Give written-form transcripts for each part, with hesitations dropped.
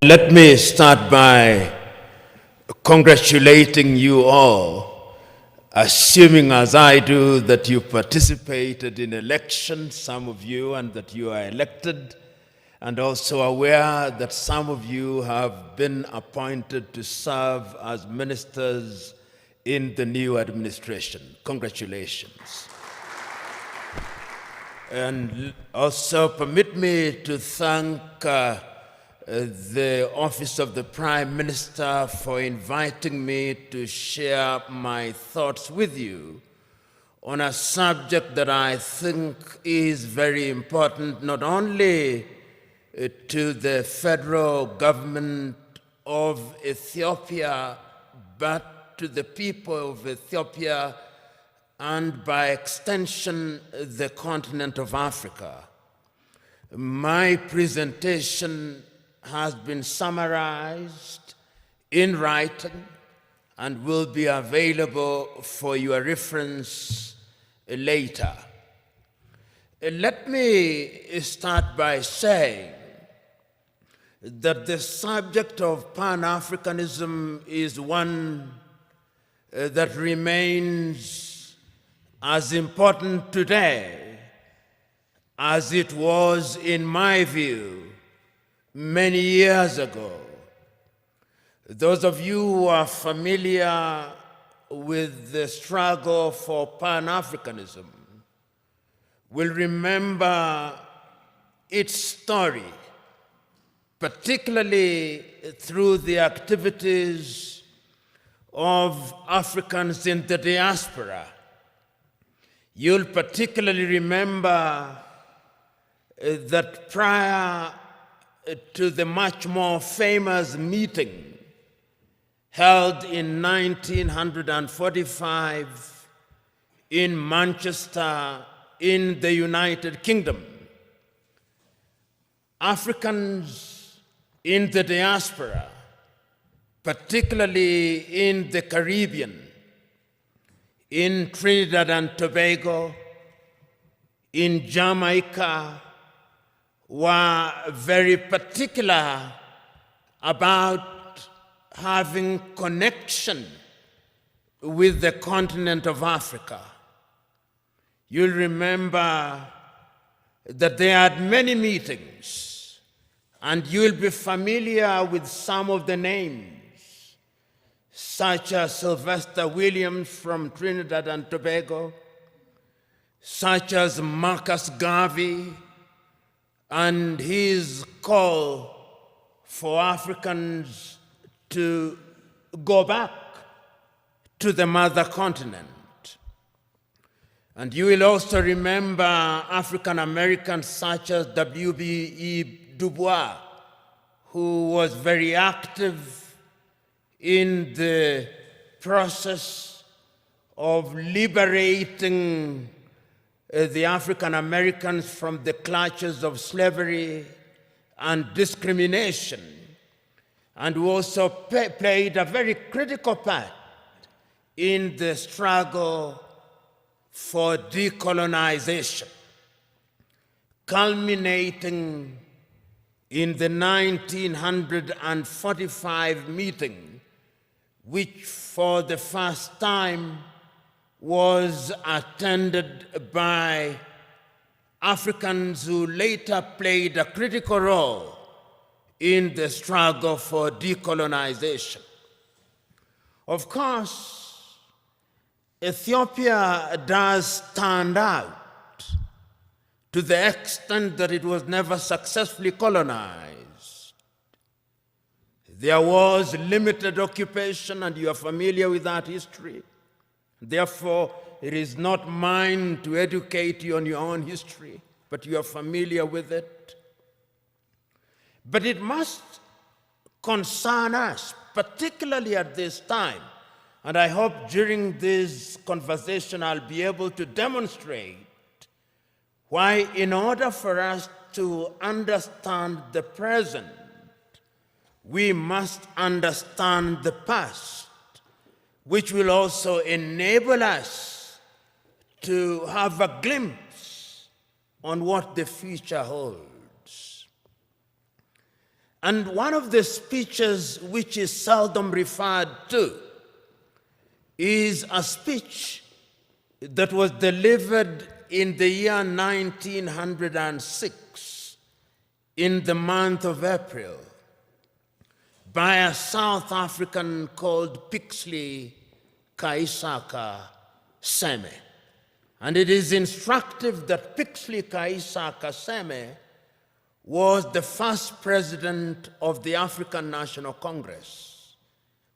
Let me start by congratulating you all, assuming as I do that you participated in elections, some of you, and that you are elected, and also aware that some of you have been appointed to serve as ministers in the new administration. Congratulations. And also permit me to thank the Office of the Prime Minister for inviting me to share my thoughts with you on a subject that I think is very important, not only to the federal government of Ethiopia, but to the people of Ethiopia and by extension, the continent of Africa. My presentation has been summarized in writing and will be available for your reference later. Let me start by saying that the subject of Pan-Africanism is one that remains as important today as it was, in my view, many years ago. Those of you who are familiar with the struggle for Pan-Africanism will remember its story, particularly through the activities of Africans in the diaspora. You'll particularly remember that prior to the much more famous meeting held in 1945 in Manchester in the United Kingdom, Africans in the diaspora, particularly in the Caribbean, in Trinidad and Tobago, in Jamaica, were very particular about having connection with the continent of Africa. You'll remember that they had many meetings, and you'll be familiar with some of the names, such as Sylvester Williams from Trinidad and Tobago, such as Marcus Garvey, and his call for Africans to go back to the mother continent. And you will also remember African Americans such as W.B.E. Du Bois, who was very active in the process of liberating the African Americans from the clutches of slavery and discrimination, and who also played a very critical part in the struggle for decolonization, culminating in the 1945 meeting, which for the first time was attended by Africans who later played a critical role in the struggle for decolonization. Of course, Ethiopia does stand out to the extent that it was never successfully colonized. There was limited occupation, and you are familiar with that history. Therefore, it is not mine to educate you on your own history, but you are familiar with it. But it must concern us, particularly at this time, and I hope during this conversation I'll be able to demonstrate why, in order for us to understand the present, we must understand the past, which will also enable us to have a glimpse on what the future holds. And one of the speeches which is seldom referred to is a speech that was delivered in the year 1906 in the month of April by a South African called Pixley Kaisaka Seme. And it is instructive that Pixley Kaisaka Seme was the first president of the African National Congress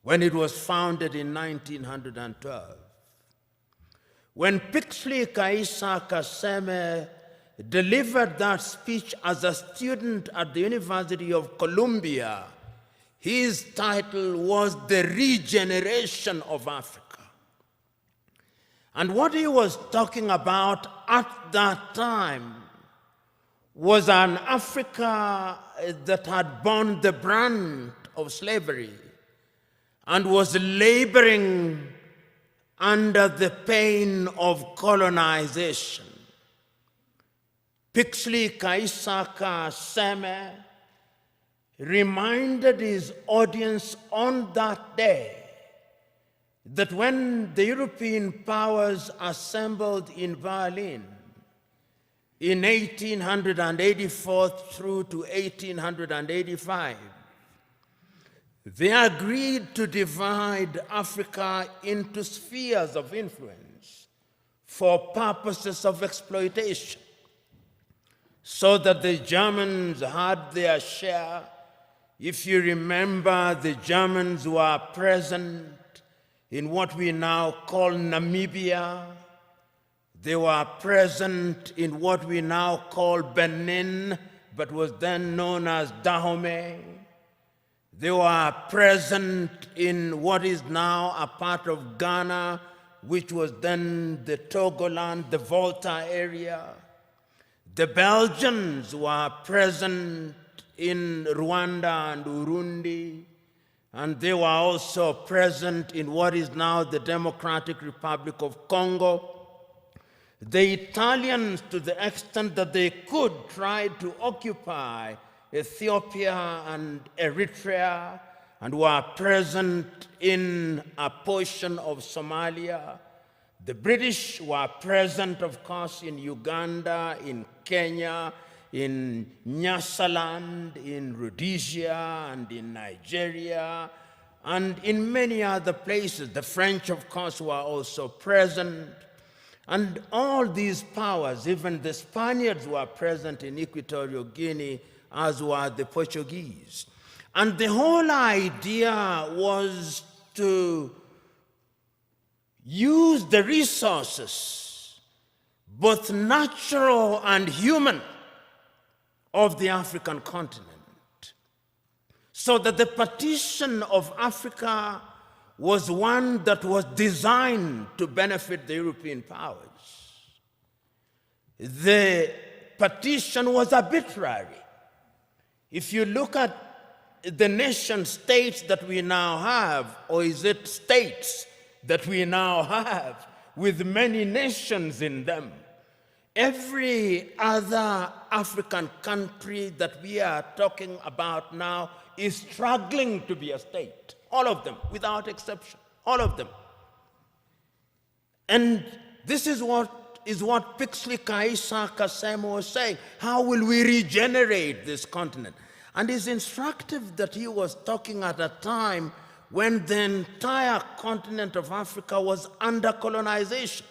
when it was founded in 1912. When Pixley Kaisaka Seme delivered that speech as a student at the University of Columbia, his title was The Regeneration of Africa. And what he was talking about at that time was an Africa that had borne the brunt of slavery and was laboring under the pain of colonization. Pixley Kaisaka Seme reminded his audience on that day that when the European powers assembled in Berlin in 1884 through to 1885, they agreed to divide Africa into spheres of influence for purposes of exploitation, so that the Germans had their share. If you remember, the Germans were present in what we now call Namibia. They were present in what we now call Benin, but was then known as Dahomey. They were present in what is now a part of Ghana, which was then the Togoland, the Volta area. The Belgians were present in Rwanda and Urundi, and they were also present in what is now the Democratic Republic of Congo. The Italians, to the extent that they could, tried to occupy Ethiopia and Eritrea and were present in a portion of Somalia. The British were present, of course, in Uganda, in Kenya, in Nyasaland, in Rhodesia, and in Nigeria, and in many other places. The French, of course, were also present. And all these powers, even the Spaniards, were present in Equatorial Guinea, as were the Portuguese. And the whole idea was to use the resources, both natural and human, of the African continent, so that the partition of Africa was one that was designed to benefit the European powers. The partition was arbitrary. If you look at the nation states that we now have, or is it states that we now have with many nations in them, every other African country that we are talking about now is struggling to be a state. All of them, without exception, all of them. And this is what Pixley Kaisaka Seme was saying. How will we regenerate this continent? And it's instructive that he was talking at a time when the entire continent of Africa was under colonization,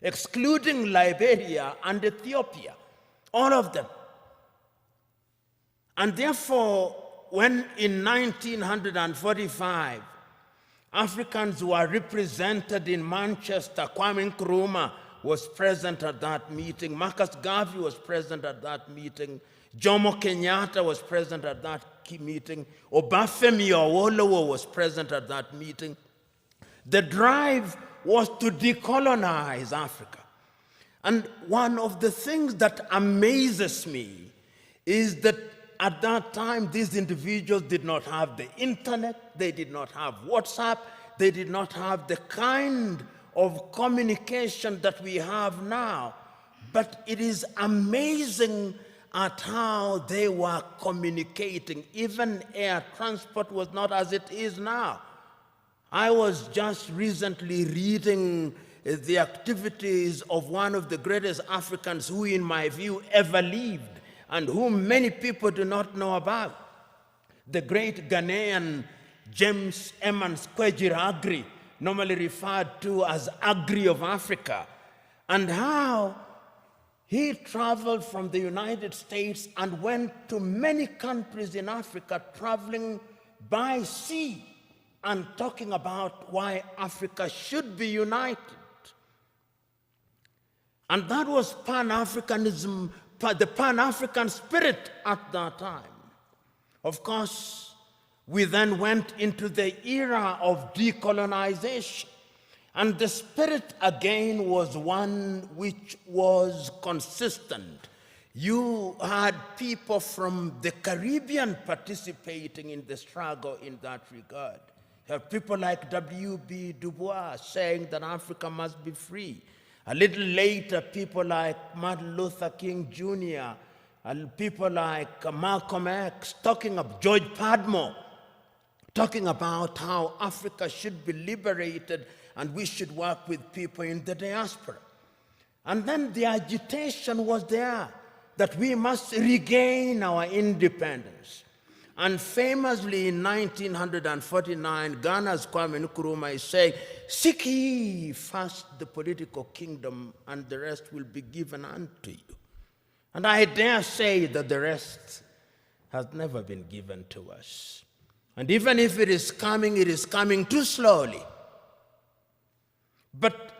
excluding Liberia and Ethiopia, all of them. And therefore, when in 1945, Africans were represented in Manchester, Kwame Nkrumah was present at that meeting, Marcus Garvey was present at that meeting, Jomo Kenyatta was present at that meeting, Obafemi Awolowo was present at that meeting. The drive was to decolonize Africa. And one of the things that amazes me is that at that time, these individuals did not have the internet, they did not have WhatsApp, they did not have the kind of communication that we have now. But it is amazing at how they were communicating. Even air transport was not as it is now. I was just recently reading the activities of one of the greatest Africans who, in my view, ever lived, and whom many people do not know about. The great Ghanaian James Emmons Kwegyir Agri, normally referred to as Agri of Africa, and how he traveled from the United States and went to many countries in Africa, traveling by sea and talking about why Africa should be united. And that was Pan-Africanism, the Pan-African spirit at that time. Of course, we then went into the era of decolonization. And the spirit again was one which was consistent. You had people from the Caribbean participating in the struggle in that regard. You have people like W.B. Du Bois saying that Africa must be free. A little later, people like Martin Luther King Jr., and people like Malcolm X, talking of George Padmore, talking about how Africa should be liberated and we should work with people in the diaspora. And then the agitation was there that we must regain our independence. And famously in 1949, Ghana's Kwame Nkrumah is saying, "Seek ye first the political kingdom, and the rest will be given unto you." And I dare say that the rest has never been given to us. And even if it is coming too slowly. But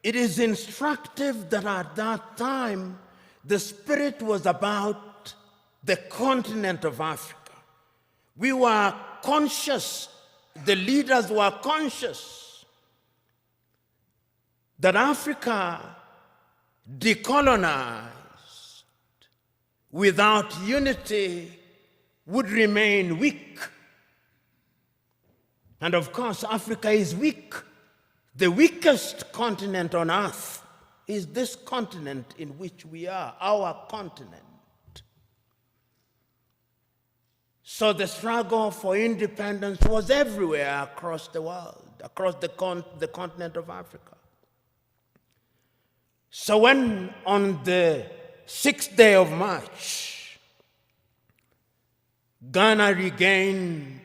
it is instructive that at that time, the spirit was about the continent of Africa. We were conscious, the leaders were conscious, that Africa decolonized without unity would remain weak. And of course, Africa is weak. The weakest continent on earth is this continent in which we are, our continent. So the struggle for independence was everywhere across the world, across the continent of Africa. So when on the 6th day of March, Ghana regained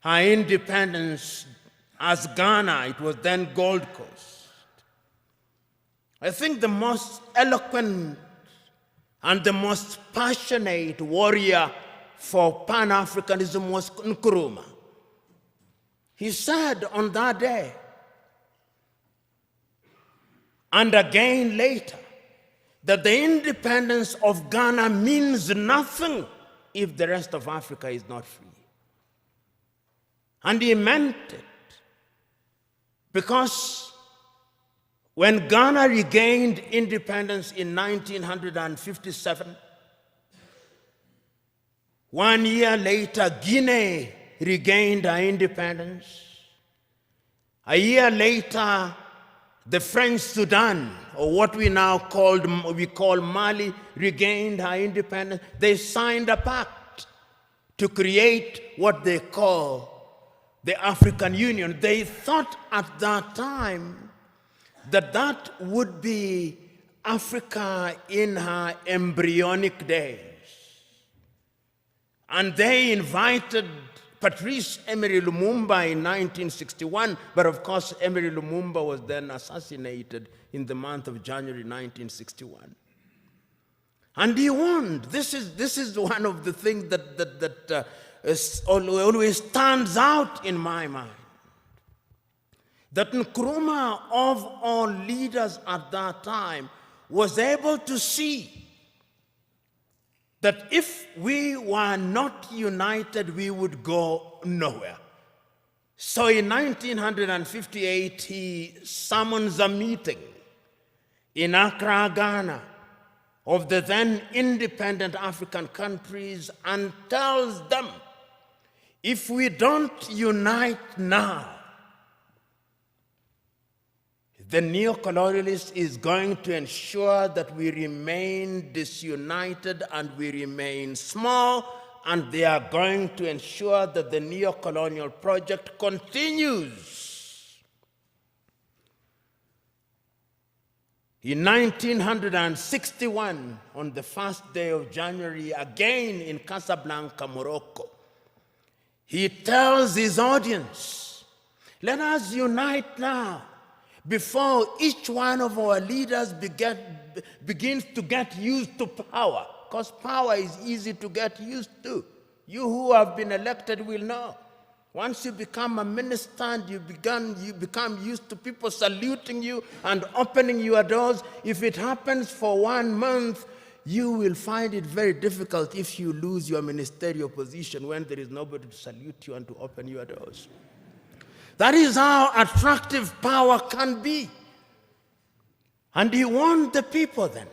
her independence as Ghana, it was then Gold Coast. I think the most eloquent and the most passionate warrior for Pan-Africanism was Nkrumah. He said on that day, and again later, that the independence of Ghana means nothing if the rest of Africa is not free. And he meant it. Because when Ghana regained independence in 1957, 1 year later, Guinea regained her independence. A year later, the French Sudan, or what we now call Mali, regained her independence. They signed a pact to create what they call the African Union. They thought at that time that that would be Africa in her embryonic days. And they invited Patrice Emery Lumumba in 1961, but of course Emery Lumumba was then assassinated in the month of January 1961. And he warned. This is one of the things that always stands out in my mind. That Nkrumah, of all leaders at that time, was able to see that if we were not united, we would go nowhere. So in 1958, he summons a meeting in Accra, Ghana, of the then independent African countries and tells them, if we don't unite now, The neo-colonialist is going to ensure that we remain disunited and we remain small, and they are going to ensure that the neo-colonial project continues. In 1961, on the first day of January, again in Casablanca, Morocco, he tells his audience, let us unite now before each one of our leaders begins to get used to power, because power is easy to get used to. You who have been elected will know. Once you become a minister and you become used to people saluting you and opening your doors, if it happens for 1 month, you will find it very difficult if you lose your ministerial position when there is nobody to salute you and to open your doors. That is how attractive power can be. And he warned the people then.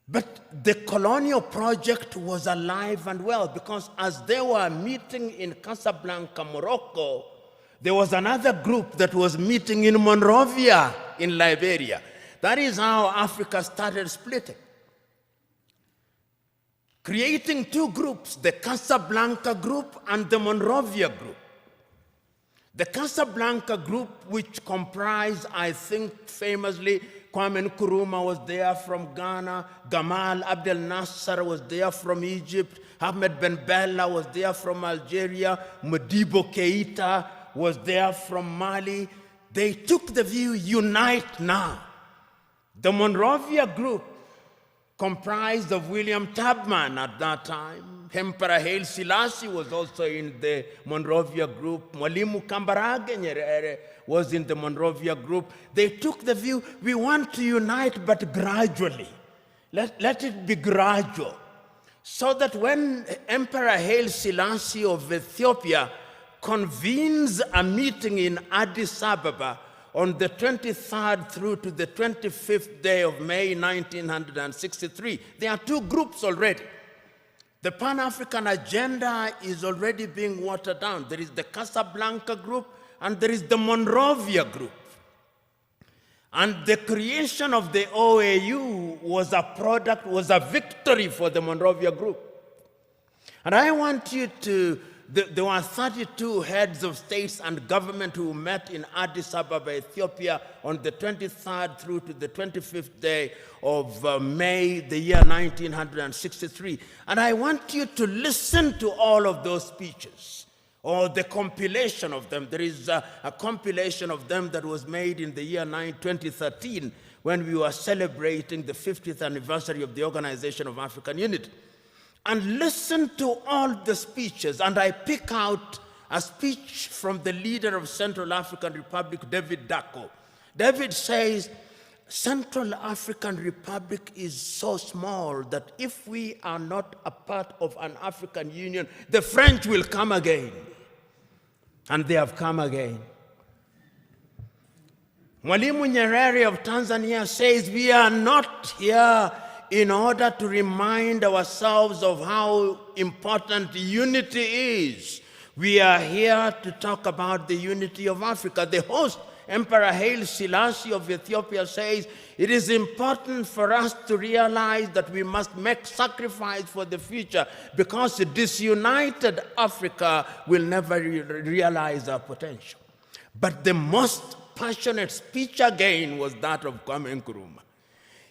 But the colonial project was alive and well, because as they were meeting in Casablanca, Morocco, there was another group that was meeting in Monrovia in Liberia. That is how Africa started splitting, creating two groups, the Casablanca group and the Monrovia group. The Casablanca group, which comprised, I think famously, Kwame Nkrumah was there from Ghana, Gamal Abdel Nasser was there from Egypt, Ahmed Ben Bella was there from Algeria, Modibo Keita was there from Mali. They took the view, unite now. The Monrovia group, comprised of William Tubman at that time. Emperor Haile Selassie was also in the Monrovia group. Mwalimu Kambarage Nyerere was in the Monrovia group. They took the view, we want to unite, but gradually. Let it be gradual. So that when Emperor Haile Selassie of Ethiopia convenes a meeting in Addis Ababa on the 23rd through to the 25th day of May 1963. There are two groups already. The Pan-African agenda is already being watered down. There is the Casablanca group and there is the Monrovia group. And the creation of the OAU was a victory for the Monrovia group. And I want you to, there were 32 heads of states and government who met in Addis Ababa, Ethiopia on the 23rd through to the 25th day of May, the year 1963. And I want you to listen to all of those speeches, or the compilation of them. There is a compilation of them that was made in the year 2013 when we were celebrating the 50th anniversary of the Organization of African Unity. And listen to all the speeches, and I pick out a speech from the leader of Central African Republic, David Dacko. David says, Central African Republic is so small that if we are not a part of an African Union, the French will come again. And they have come again. Mwalimu Nyerere of Tanzania says, we are not here in order to remind ourselves of how important unity is. We are here to talk about the unity of Africa. The host, Emperor Haile Selassie of Ethiopia, says, it is important for us to realize that we must make sacrifice for the future, because a disunited Africa will never realize our potential. But the most passionate speech again was that of Kwame Nkrumah.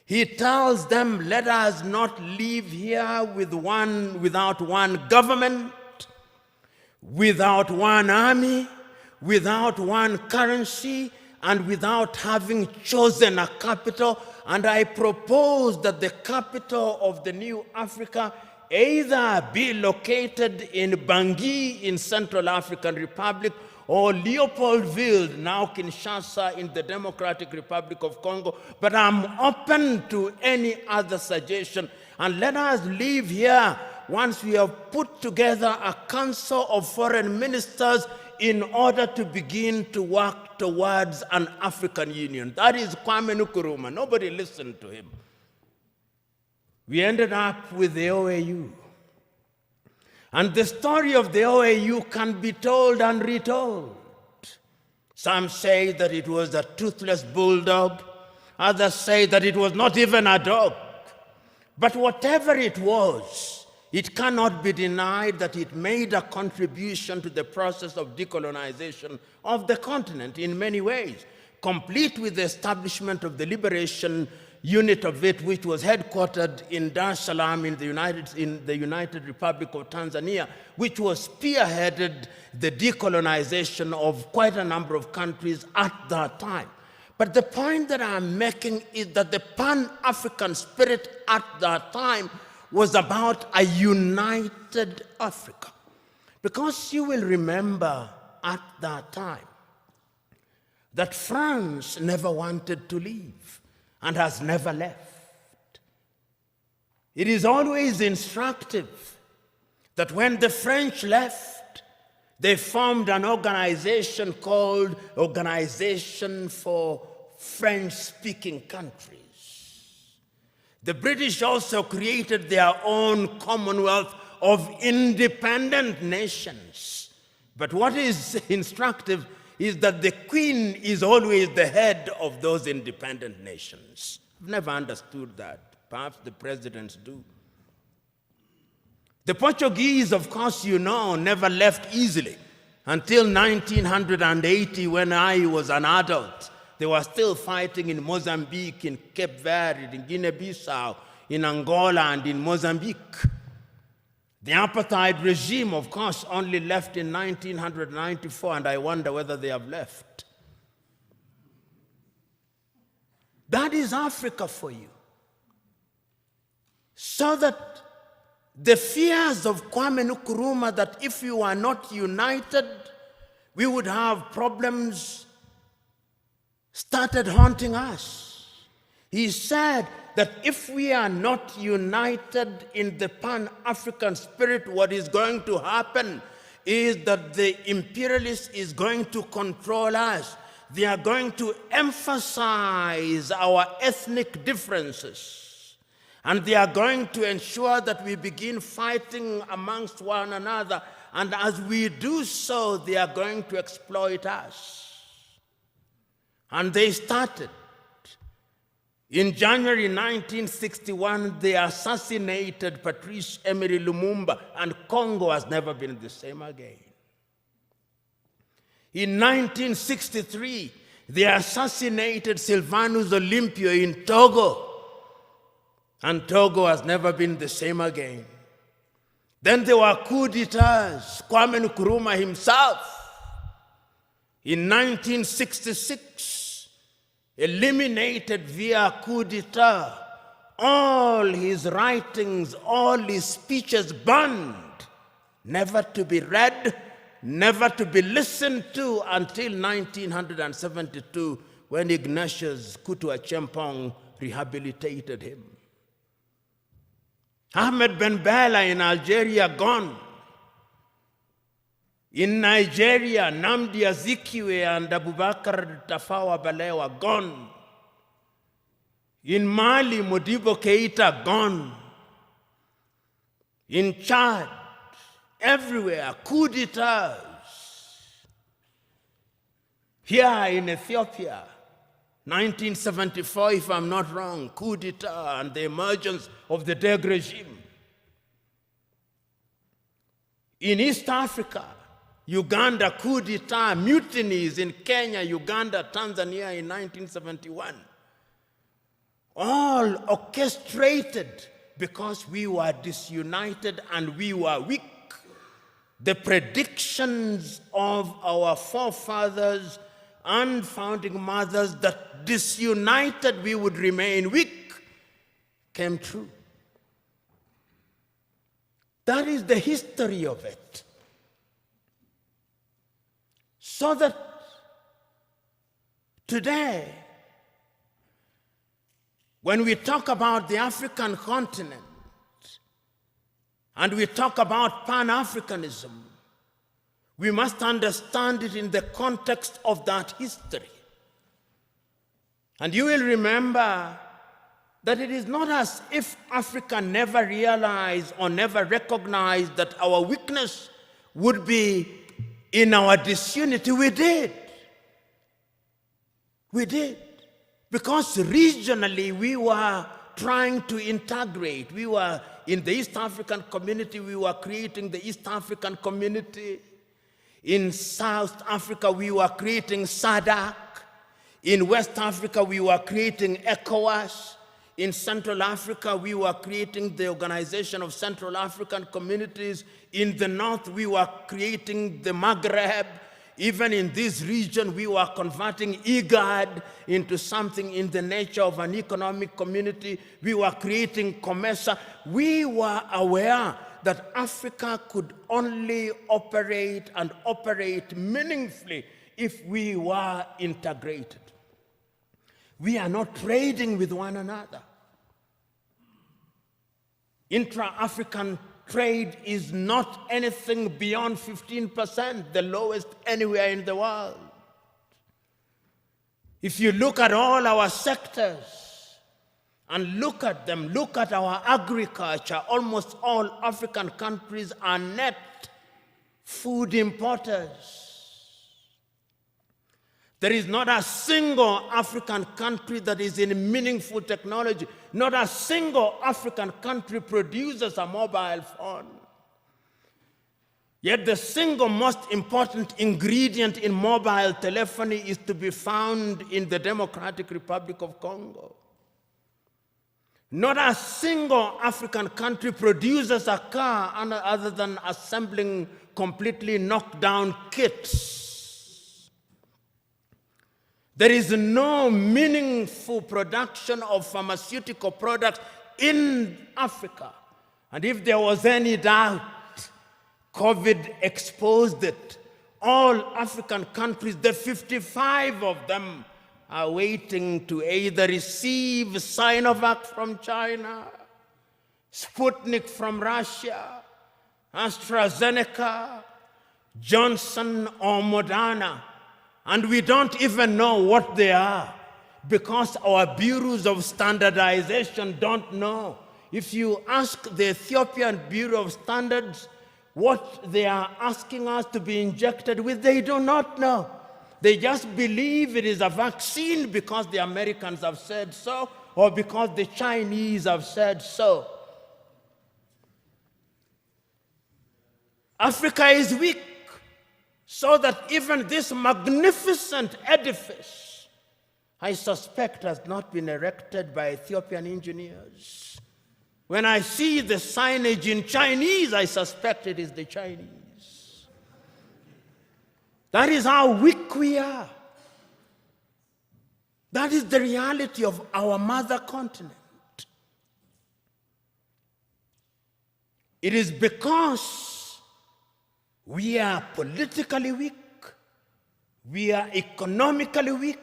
He tells them, let us not leave here without one government, without one army, without one currency, and without having chosen a capital. And I propose that the capital of the new Africa either be located in Bangui in Central African Republic, or Leopoldville, now Kinshasa, in the Democratic Republic of Congo. But I'm open to any other suggestion. And let us leave here once we have put together a council of foreign ministers in order to begin to work towards an African Union. That is Kwame Nkrumah. Nobody listened to him. We ended up with the OAU. And the story of the OAU can be told and retold. Some say that it was a toothless bulldog. Others say that it was not even a dog. But whatever it was, it cannot be denied that it made a contribution to the process of decolonization of the continent in many ways, complete with the establishment of the liberation unit of it, which was headquartered in Dar es Salaam in the United Republic of Tanzania, which was spearheaded the decolonization of quite a number of countries at that time. But the point that I'm making is that the Pan-African spirit at that time was about a united Africa. Because you will remember at that time that France never wanted to leave and has never left. It is always instructive that when the French left, they formed an organization called Organization for French-Speaking Countries. The British also created their own Commonwealth of independent nations. But what is instructive is that the Queen is always the head of those independent nations. I've never understood that. Perhaps the presidents do. The Portuguese, of course, you know, never left easily. Until 1980, when I was an adult, they were still fighting in Mozambique, in Cape Verde, in Guinea-Bissau, in Angola, and in Mozambique. The apartheid regime, of course, only left in 1994, and I wonder whether they have left. That is Africa for you. So that the fears of Kwame Nkrumah that if you are not united, we would have problems, started haunting us. He said that if we are not united in the Pan-African spirit, what is going to happen is that the imperialists is going to control us. They are going to emphasize our ethnic differences. And they are going to ensure that we begin fighting amongst one another. And as we do so, they are going to exploit us. And they started. In January 1961, they assassinated Patrice Emery Lumumba, and Congo has never been the same again. In 1963, they assassinated Sylvanus Olympio in Togo, and Togo has never been the same again. Then there were coup d'etats. Kwame Nkrumah himself, in 1966, eliminated via coup d'etat all his writings, all his speeches banned, never to be read, never to be listened to until 1972, when Ignatius Kutu Acheampong rehabilitated him. Ahmed Ben Bella in Algeria, gone. In Nigeria, Nnamdi Azikiwe and Abubakar Tafawa Balewa, gone. In Mali, Modibo Keita, gone. In Chad, everywhere, coup d'etats. Here in Ethiopia, 1974, if I'm not wrong, coup d'etat and the emergence of the Deg regime. In East Africa, Uganda, coup d'etat, mutinies in Kenya, Uganda, Tanzania in 1971. All orchestrated because we were disunited and we were weak. The predictions of our forefathers and founding mothers that disunited we would remain weak came true. That is the history of it. So that today, when we talk about the African continent and we talk about Pan-Africanism, we must understand it in the context of that history. And you will remember that it is not as if Africa never realized or never recognized that our weakness would be in our disunity. We did. We did. Because regionally we were trying to integrate. We were in the East African community, we were creating the East African community. In South Africa, we were creating SADC. In West Africa, we were creating ECOWAS. In Central Africa, we were creating the Organization of Central African Communities. In the North, we were creating the Maghreb. Even in this region, we were converting IGAD into something in the nature of an economic community. We were creating COMESA. We were aware that Africa could only operate and operate meaningfully if we were integrated. We are not trading with one another. Intra-African trade is not anything beyond 15%, the lowest anywhere in the world. If you look at all our sectors and look at them, look at our agriculture, almost all African countries are net food importers. There is not a single African country that is in meaningful technology. Not a single African country produces a mobile phone. Yet the single most important ingredient in mobile telephony is to be found in the Democratic Republic of Congo. Not a single African country produces a car other than assembling completely knocked down kits. There is no meaningful production of pharmaceutical products in Africa. And if there was any doubt, COVID exposed it. All African countries, the 55 of them, are waiting to either receive Sinovac from China, Sputnik from Russia, AstraZeneca, Johnson or Moderna. And we don't even know what they are because our bureaus of standardization don't know. If you ask the Ethiopian Bureau of Standards what they are asking us to be injected with, they do not know. They just believe it is a vaccine because the Americans have said so or because the Chinese have said so. Africa is weak. So that even this magnificent edifice, I suspect, has not been erected by Ethiopian engineers. When I see the signage in Chinese, I suspect it is the Chinese. That is how weak we are. That is the reality of our mother continent. It is because we are politically weak, we are economically weak,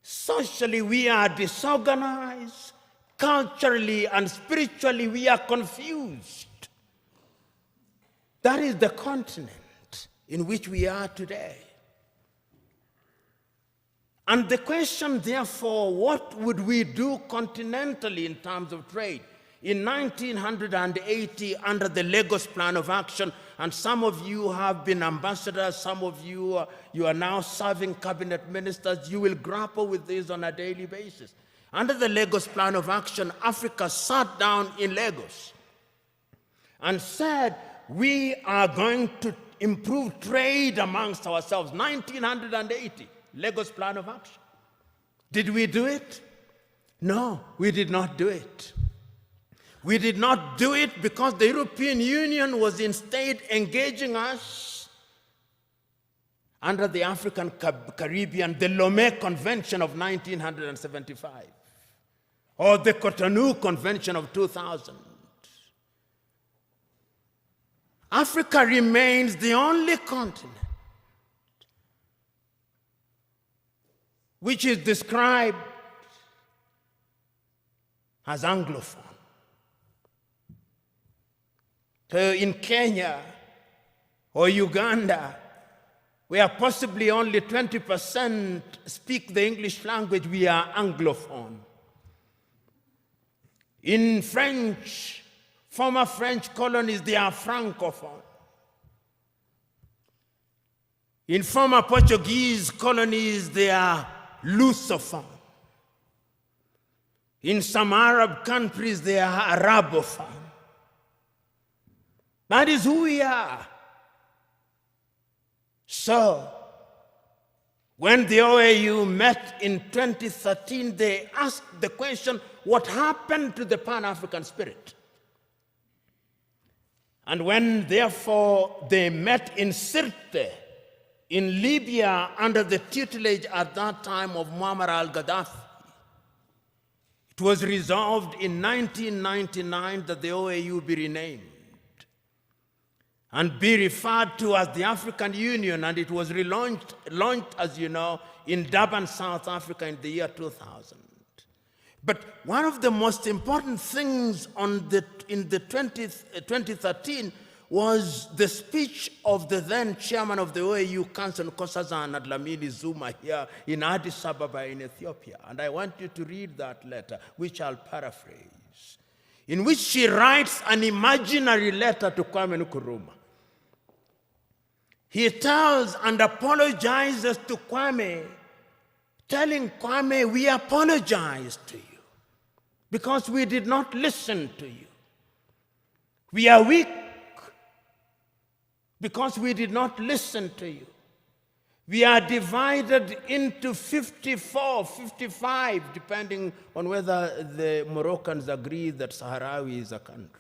socially we are disorganized, culturally and spiritually we are confused. That is the continent in which we are today. And the question, therefore, what would we do continentally in terms of trade? In 1980, under the Lagos Plan of Action, and some of you have been ambassadors, some of you are now serving cabinet ministers, you will grapple with this on a daily basis. Under the Lagos Plan of Action, Africa sat down in Lagos and said, we are going to improve trade amongst ourselves. 1980, Lagos Plan of Action. Did we do it? No, we did not do it. We did not do it because the European Union was instead engaging us under the African Caribbean, the Lomé Convention of 1975, or the Cotonou Convention of 2000. Africa remains the only continent which is described as Anglophone. So in Kenya or Uganda, where possibly only 20% speak the English language, we are Anglophone. In French, former French colonies, they are Francophone. In former Portuguese colonies, they are Lusophone. In some Arab countries, they are Arabophone. That is who we are. So, when the OAU met in 2013, they asked the question, what happened to the Pan-African spirit? And when, therefore, they met in Sirte, in Libya, under the tutelage at that time of Muammar al-Gaddafi, it was resolved in 1999 that the OAU be renamed and be referred to as the African Union, and it was launched, as you know, in Durban, South Africa in the year 2000. But one of the most important things in 2013 was the speech of the then chairman of the OAU Council, Nkosazana Dlamini Zuma, here in Addis Ababa in Ethiopia. And I want you to read that letter, which I'll paraphrase, in which she writes an imaginary letter to Kwame Nkrumah. He tells and apologizes to Kwame, telling Kwame, we apologize to you because we did not listen to you. We are weak because we did not listen to you. We are divided into 54, 55, depending on whether the Moroccans agree that Sahrawi is a country.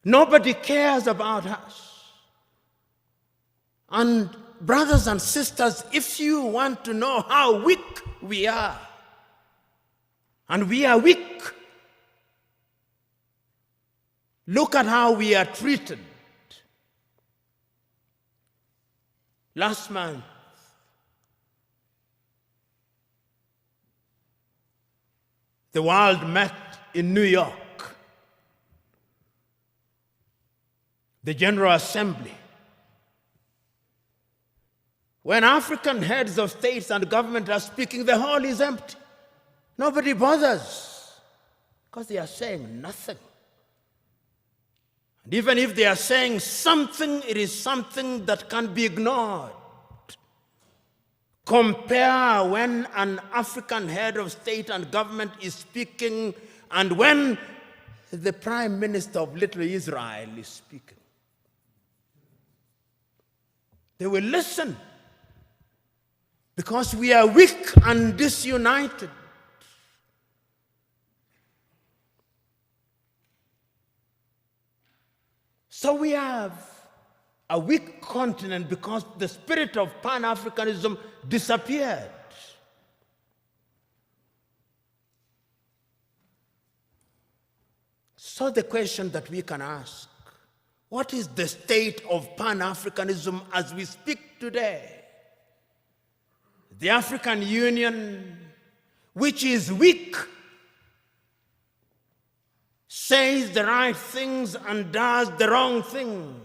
Nobody cares about us. And brothers and sisters, if you want to know how weak we are, and we are weak, look at how we are treated. Last month, the world met in New York. The General Assembly. When African heads of states and government are speaking, the hall is empty. Nobody bothers because they are saying nothing. And even if they are saying something, it is something that can be ignored. Compare when an African head of state and government is speaking and when the Prime Minister of Little Israel is speaking. They will listen because we are weak and disunited. So we have a weak continent because the spirit of Pan-Africanism disappeared. So the question that we can ask, what is the state of Pan-Africanism as we speak today? The African Union, which is weak, says the right things and does the wrong things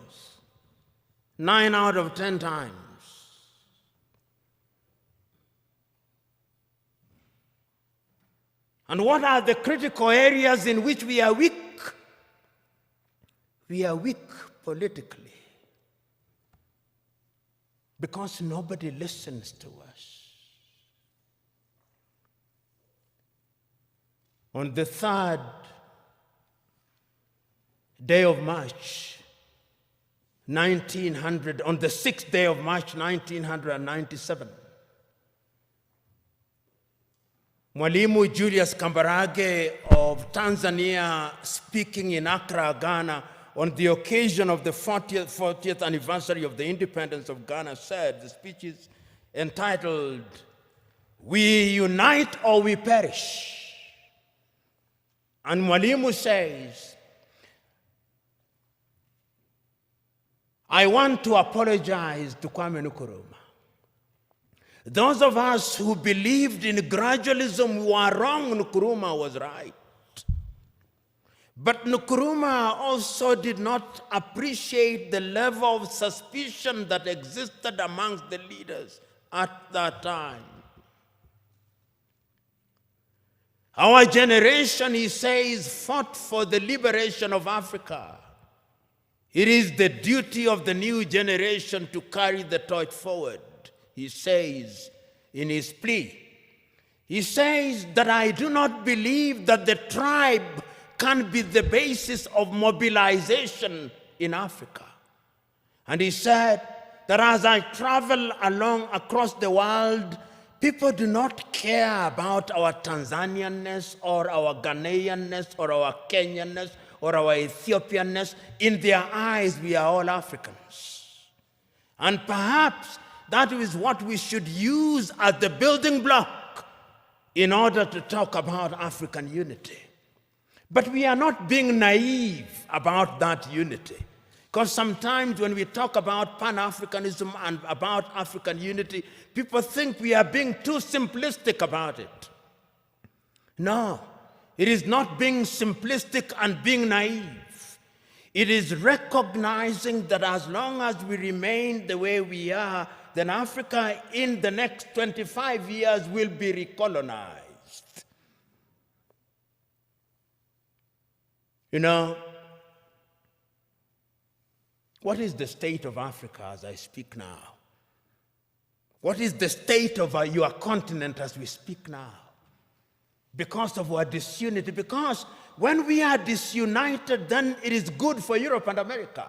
9 out of 10 times. And what are the critical areas in which we are weak? We are weak politically because nobody listens to us. On the 3rd day of March, 1900, on the 6th day of March, 1997, Mwalimu Julius Kambarage of Tanzania, speaking in Accra, Ghana, on the occasion of the 40th anniversary of the independence of Ghana, said, the speech is entitled, "We Unite or We Perish." And Mwalimu says, I want to apologize to Kwame Nkrumah. Those of us who believed in gradualism were wrong. Nkrumah was right. But Nkrumah also did not appreciate the level of suspicion that existed amongst the leaders at that time. Our generation, he says, fought for the liberation of Africa. It is the duty of the new generation to carry the torch forward. he says in his plea. He says that I do not believe that the tribe can be the basis of mobilization in Africa. And he said that as I travel along across the world, people do not care about our Tanzanianness or our Ghanaianness or our Kenyanness or our Ethiopianness. In their eyes, we are all Africans. And perhaps that is what we should use as the building block in order to talk about African unity. But we are not being naive about that unity. Because sometimes when we talk about Pan-Africanism and about African unity, people think we are being too simplistic about it. No, it is not being simplistic and being naive. It is recognizing that as long as we remain the way we are, then Africa in the next 25 years will be recolonized. You know, what is the state of Africa as I speak now? What is the state of your continent as we speak now? Because of our disunity. Because when we are disunited, then it is good for Europe and America.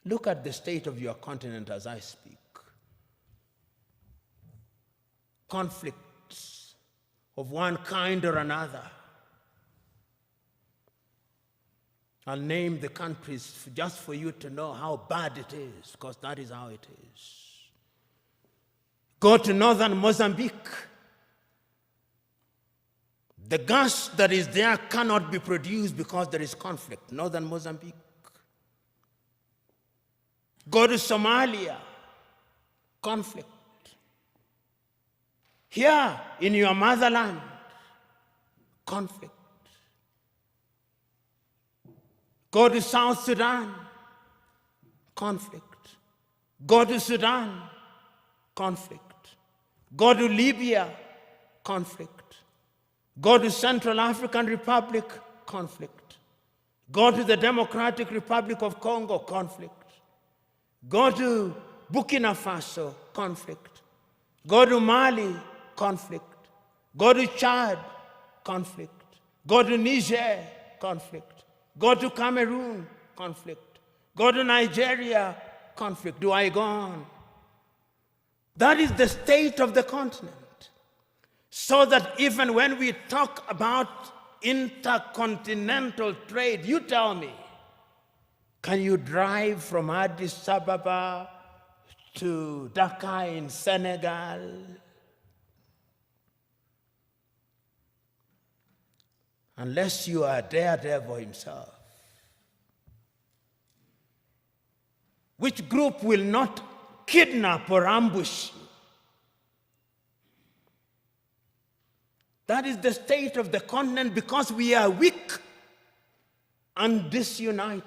Look at the state of your continent as I speak. Conflicts of one kind or another. I'll name the countries just for you to know how bad it is, because that is how it is. Go to northern Mozambique. The gas that is there cannot be produced because there is conflict. Northern Mozambique. Go to Somalia. Conflict. Here in your motherland, conflict. Go to South Sudan, conflict. Go to Sudan, conflict. Go to Libya, conflict. Go to Central African Republic, conflict. Go to the Democratic Republic of Congo, conflict. Go to Burkina Faso, conflict. Go to Mali, conflict. Go to Chad, conflict. Go to Niger, conflict. Go to Cameroon, conflict. Go to Nigeria, conflict. Do I go on? That is the state of the continent. So that even when we talk about intercontinental trade, you tell me, can you drive from Addis Ababa to Dakar in Senegal? Unless you are Daredevil himself. Which group will not kidnap or ambush you? That is the state of the continent because we are weak and disunited.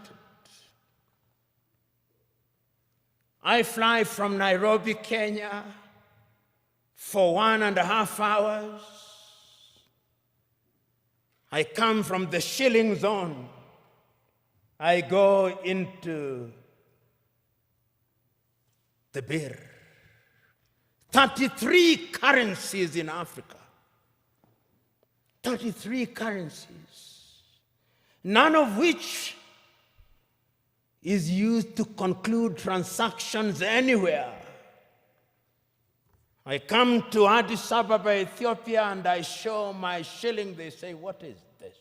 I fly from Nairobi, Kenya for 1.5 hours. I come from the shilling zone. I go into the birr. 33 currencies in Africa. 33 currencies. None of which is used to conclude transactions anywhere. I come to Addis Ababa, Ethiopia, and I show my shilling. They say, what is this?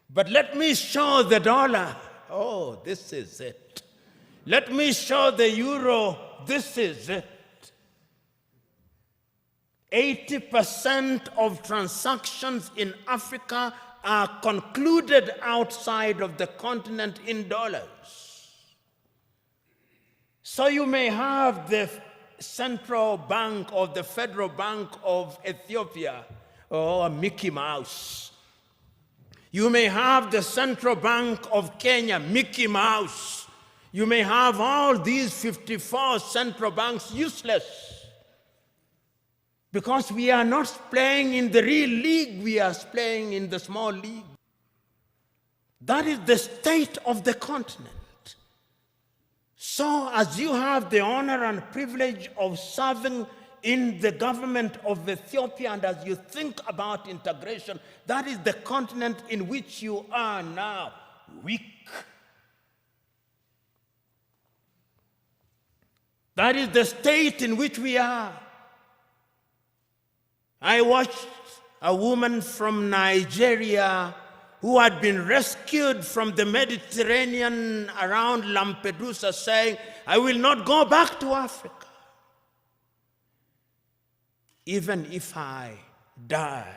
But let me show the dollar. Oh, this is it. Let me show the euro. This is it. 80% of transactions in Africa are concluded outside of the continent in dollars. So you may have the Central Bank or the Federal Bank of Ethiopia, or Mickey Mouse. You may have the Central Bank of Kenya, Mickey Mouse. You may have all these 54 central banks useless because we are not playing in the real league, we are playing in the small league. That is the state of the continent. So as you have the honor and privilege of serving in the government of Ethiopia, and as you think about integration, that is the continent in which you are now, weak. That is the state in which we are. I watched a woman from Nigeria who had been rescued from the Mediterranean around Lampedusa saying, I will not go back to Africa. Even if I die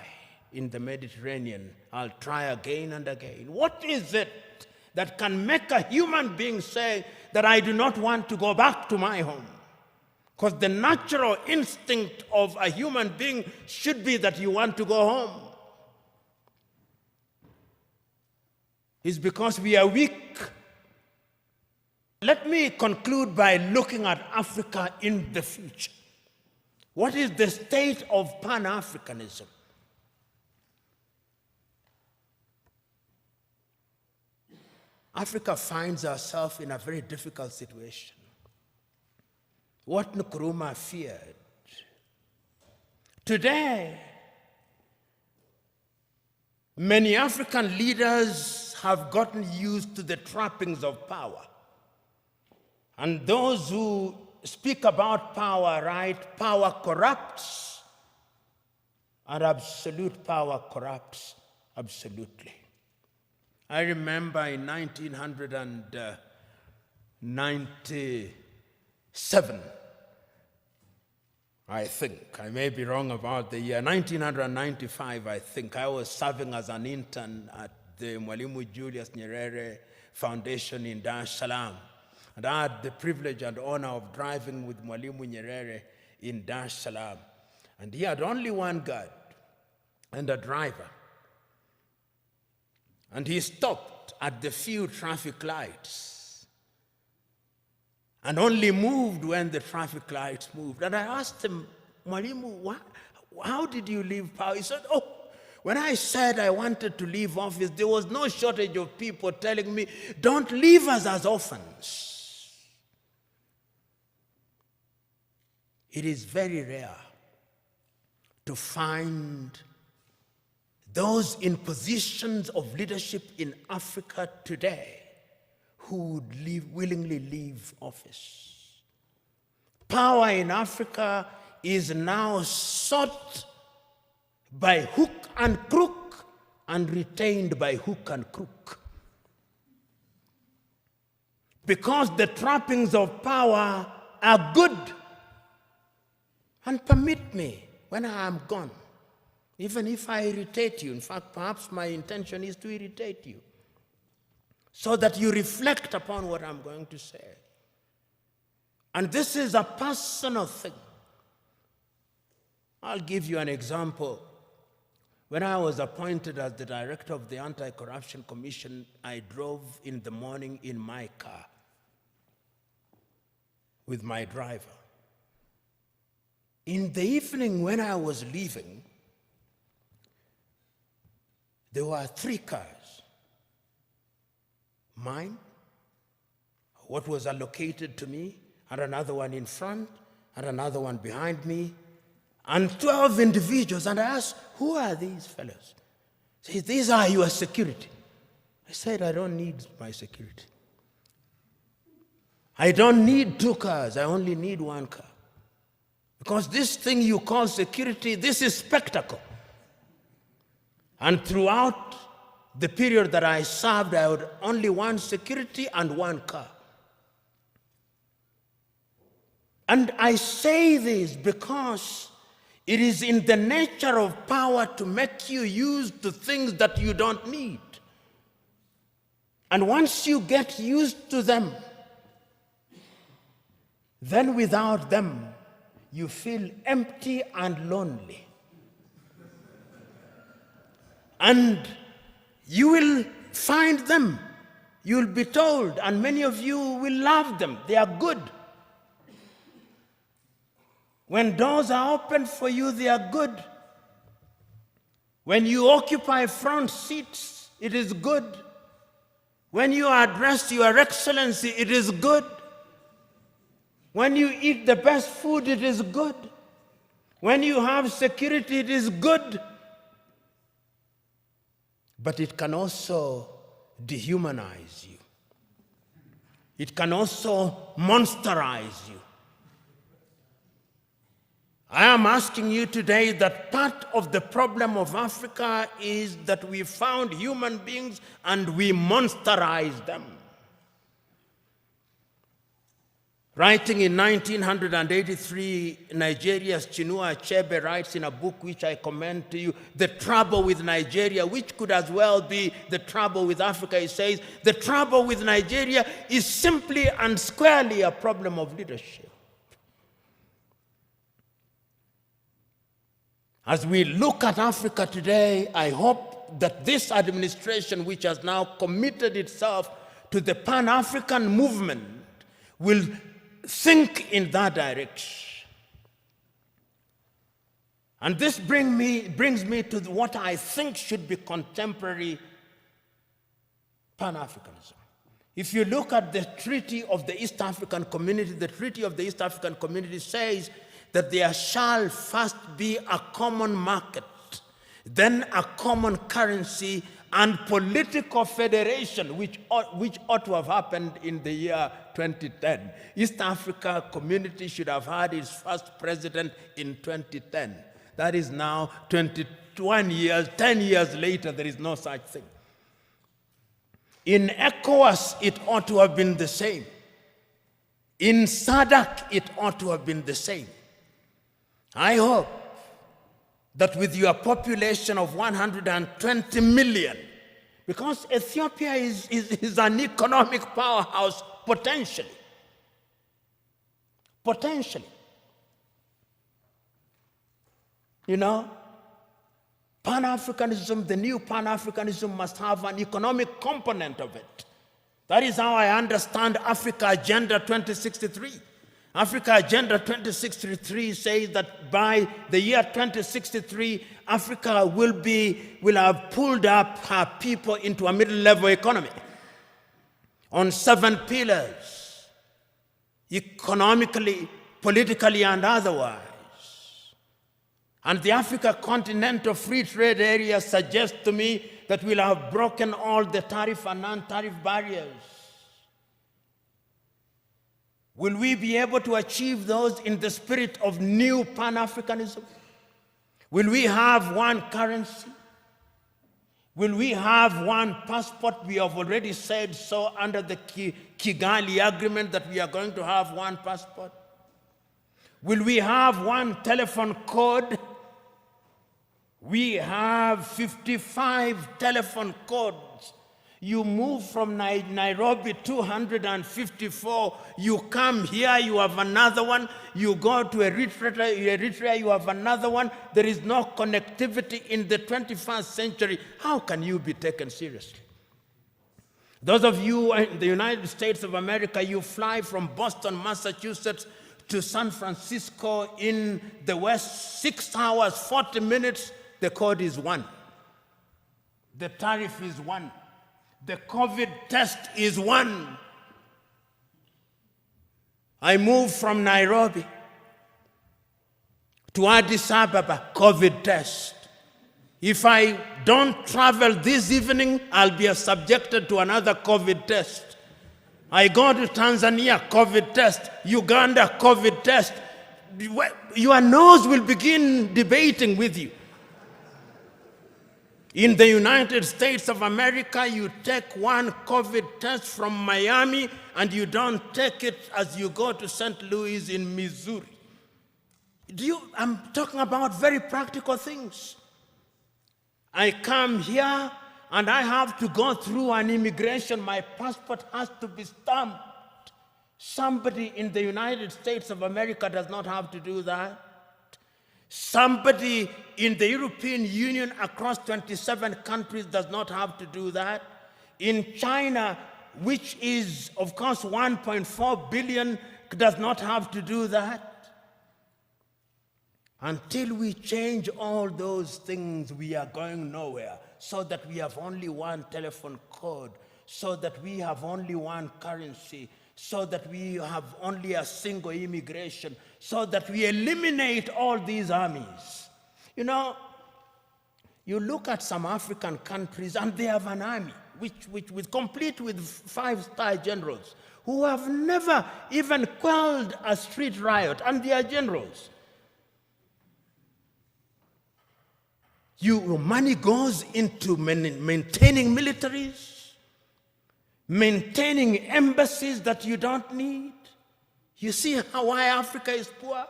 in the Mediterranean, I'll try again and again. What is it that can make a human being say that I do not want to go back to my home? Because the natural instinct of a human being should be that you want to go home. It's because we are weak. Let me conclude by looking at Africa in the future. What is the state of Pan-Africanism? Africa finds herself in a very difficult situation. What Nkrumah feared. Today, many African leaders have gotten used to the trappings of power. And those who speak about power, right? Power corrupts, and absolute power corrupts absolutely. I remember in 1997, I think, I may be wrong about the year, 1995, I think, I was serving as an intern at the Mwalimu Julius Nyerere Foundation in Dar es Salaam. And I had the privilege and honor of driving with Mwalimu Nyerere in Dar es Salaam. And he had only one guard and a driver. And he stopped at the few traffic lights and only moved when the traffic lights moved. And I asked him, Mwalimu, how did you leave power? He said, oh, when I said I wanted to leave office, there was no shortage of people telling me, don't leave us as orphans. It is very rare to find those in positions of leadership in Africa today who would willingly leave office. Power in Africa is now sought by hook and crook and retained by hook and crook. Because the trappings of power are good. And permit me, when I am gone, even if I irritate you, in fact, perhaps my intention is to irritate you, so that you reflect upon what I'm going to say. And this is a personal thing. I'll give you an example. When I was appointed as the director of the Anti-Corruption Commission, I drove in the morning in my car with my driver. In the evening when I was leaving, there were 3 cars. Mine, what was allocated to me, and another one in front, and another one behind me, and 12 individuals. And I asked, who are these fellows? He said, these are your security. I said, I don't need my security. I don't need 2 cars, I only need 1 car. Because this thing you call security, this is spectacle. And throughout the period that I served, I had only 1 security and 1 car. And I say this because it is in the nature of power to make you use the things that you don't need. And once you get used to them, then without them, you feel empty and lonely. And you will find them. You'll be told, and many of you will love them. They are good. When doors are open for you, they are good. When you occupy front seats, it is good. When you are addressed, Your Excellency, it is good. When you eat the best food, it is good. When you have security, it is good. But it can also dehumanize you. It can also monsterize you. I am asking you today that part of the problem of Africa is that we found human beings and we monsterize them. Writing in 1983, Nigeria's Chinua Achebe writes in a book which I commend to you, The Trouble with Nigeria, which could as well be the trouble with Africa. He says, the trouble with Nigeria is simply and squarely a problem of leadership. As we look at Africa today, I hope that this administration, which has now committed itself to the Pan-African movement, will think in that direction. And this brings me to what I think should be contemporary Pan-Africanism. If you look at the Treaty of the East African Community, the Treaty of the East African Community says that there shall first be a common market, then a common currency, and political federation, which ought to have happened in the year 2010. East Africa Community should have had its first president in 2010. That is now 21 years, 10 years later, there is no such thing. In ECOWAS, it ought to have been the same. In SADC, it ought to have been the same. I hope that with your population of 120 million, because Ethiopia is an economic powerhouse potentially. You know, Pan-Africanism, the new Pan-Africanism must have an economic component of it. That is how I understand Africa Agenda 2063. Africa Agenda 2063 says that by the year 2063, Africa will have pulled up her people into a middle-level economy on 7 pillars, economically, politically, and otherwise. And the Africa Continental Free Trade Area suggests to me that we'll have broken all the tariff and non-tariff barriers. Will we be able to achieve those in the spirit of new Pan-Africanism? Will we have one currency? Will we have one passport? We have already said so under the Kigali Agreement that we are going to have one passport. Will we have one telephone code? We have 55 telephone codes. You move from Nairobi 254, you come here, you have another one, you go to Eritrea, you have another one. There is no connectivity in the 21st century. How can you be taken seriously? Those of you in the United States of America, you fly from Boston, Massachusetts to San Francisco in the West, 6 hours, 40 minutes, the code is 1. The tariff is 1. The COVID test is 1. I moved from Nairobi to Addis Ababa, COVID test. If I don't travel this evening, I'll be subjected to another COVID test. I go to Tanzania, COVID test. Uganda, COVID test. Your nose will begin debating with you. In the United States of America, you take one COVID test from Miami and you don't take it as you go to St. Louis in Missouri. I'm talking about very practical things. I come here and I have to go through an immigration. My passport has to be stamped. Somebody in the United States of America does not have to do that. Somebody in the European Union across 27 countries does not have to do that. In China, which is, of course, 1.4 billion, does not have to do that. Until we change all those things, we are going nowhere, so that we have only one telephone code, so that we have only one currency, so that we have only a single immigration, so that we eliminate all these armies. You know, you look at some African countries and they have an army, which complete with 5-star generals who have never even quelled a street riot, and they are generals. Money goes into maintaining militaries, maintaining embassies that you don't need. You see why Africa is poor?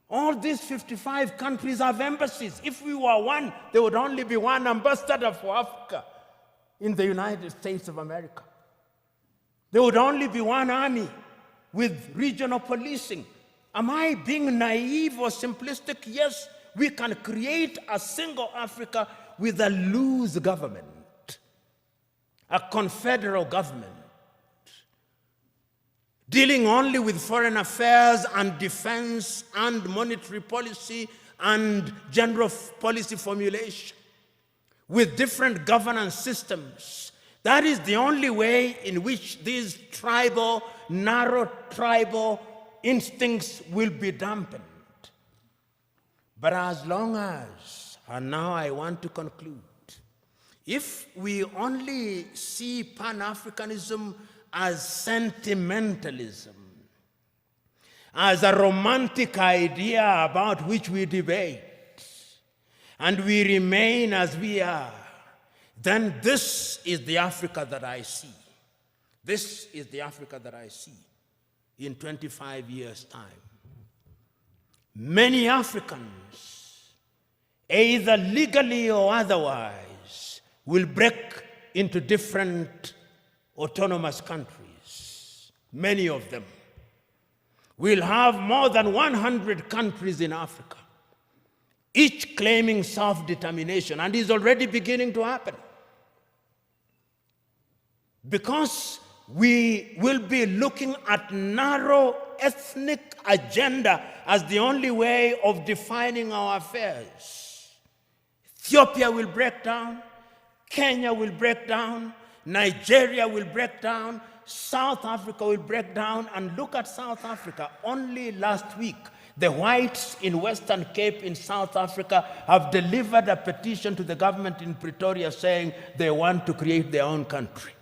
All these 55 countries have embassies. If we were one, there would only be one ambassador for Africa in the United States of America. There would only be one army with regional policing. Am I being naive or simplistic? Yes, we can create a single Africa with a loose government, a confederal government, dealing only with foreign affairs and defense and monetary policy and general policy formulation, with different governance systems. That is the only way in which these narrow tribal instincts will be dampened. But as long as, and now I want to conclude, if we only see Pan-Africanism as sentimentalism, as a romantic idea about which we debate, and we remain as we are, then this is the Africa that I see. This is the Africa that I see in 25 years' time. Many Africans, either legally or otherwise, will break into different autonomous countries. Many of them. We'll have more than 100 countries in Africa, each claiming self-determination, and is already beginning to happen. Because we will be looking at narrow ethnic agenda as the only way of defining our affairs. Ethiopia will break down, Kenya will break down, Nigeria will break down, South Africa will break down. And look at South Africa. Only last week, the whites in Western Cape in South Africa have delivered a petition to the government in Pretoria saying they want to create their own country.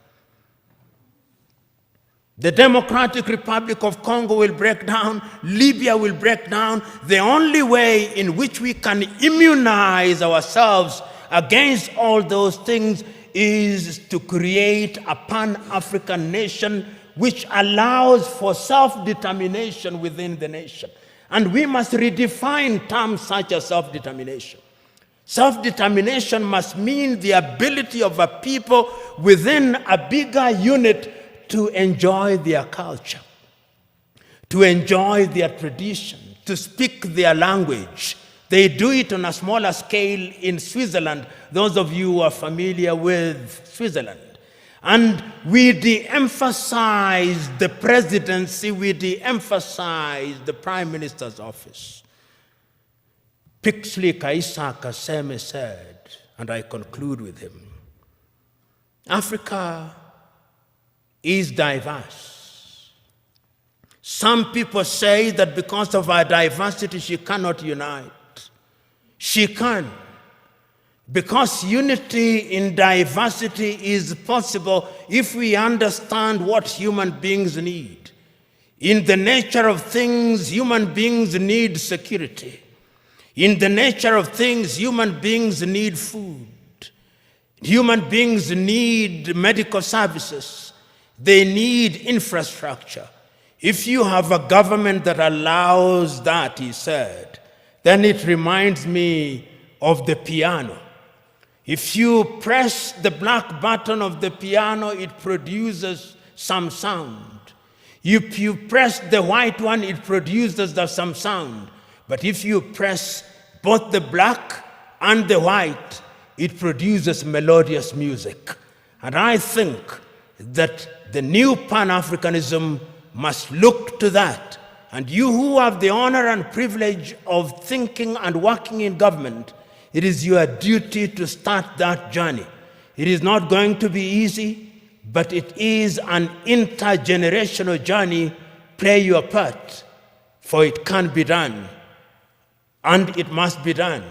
The Democratic Republic of Congo will break down, Libya will break down. The only way in which we can immunize ourselves against all those things is to create a Pan-African nation which allows for self-determination within the nation. And we must redefine terms such as self-determination. Self-determination must mean the ability of a people within a bigger unit to enjoy their culture, to enjoy their tradition, to speak their language. They do it on a smaller scale in Switzerland, those of you who are familiar with Switzerland. And we de-emphasize the presidency, we de-emphasize the prime minister's office. Pixley Kaisa Kaseme said, and I conclude with him, Africa is diverse. Some people say that because of our diversity, she cannot unite. She can. Because unity in diversity is possible if we understand what human beings need. In the nature of things, human beings need security. In the nature of things, human beings need food. Human beings need medical services. They need infrastructure. If you have a government that allows that, he said, then it reminds me of the piano. If you press the black button of the piano, it produces some sound. If you press the white one, it produces some sound. But if you press both the black and the white, it produces melodious music. And I think that the new Pan-Africanism must look to that. And you who have the honor and privilege of thinking and working in government, it is your duty to start that journey. It is not going to be easy, but it is an intergenerational journey. Play your part, for it can be done, and it must be done.